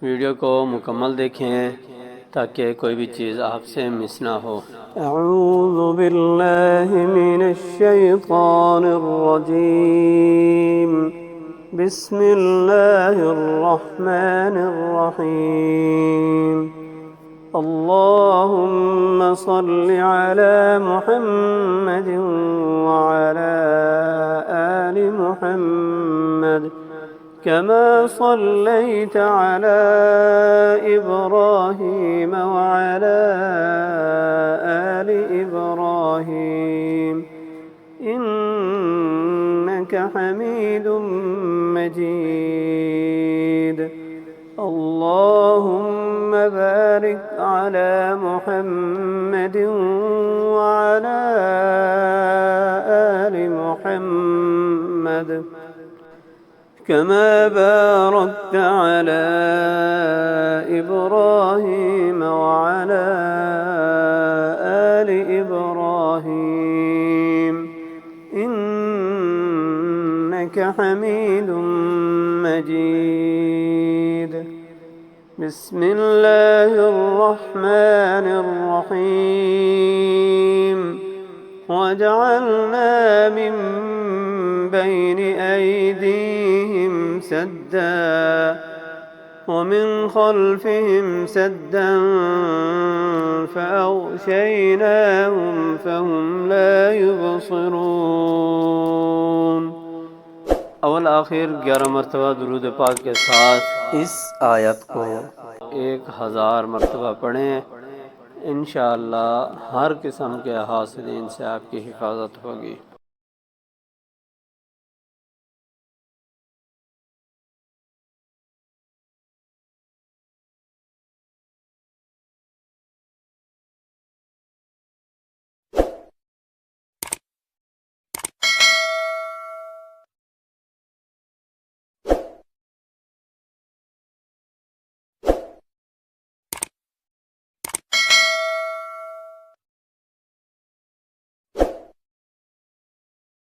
वीडियो को मुकम्मल देखें ताकि कोई भी चीज़ आपसे मिस ना हो। अऊज़ु बिल्लाहि मिनश शैतानिर रजीम। बिस्मिल्लाहिर रहमानिर रहीम। अल्लाहुम्मा सल्लि अला मुहम्मदिन व अला आलि मुहम्मद कमा सल्लैत अला इब्राहीम व अला आलि इब्राहीम इन्नक हमीदुम मजीद। اللهم بارك على محمد وعلى آل محمد كما باركت على إبراهيم وعلى آل إبراهيم إنك حميد مجيد. بسم الله الرحمن الرحيم. وجعلنا من بين أيديهم سدا ومن خلفهم سدا فأغشيناهم فهم لا يبصرون. اول آخر 11 مرتبہ درود پاک کے ساتھ اس آیت کو 1000 مرتبہ پڑھیں، انشاءاللہ ہر قسم کے حاسدین سے آپ کی حفاظت ہوگی۔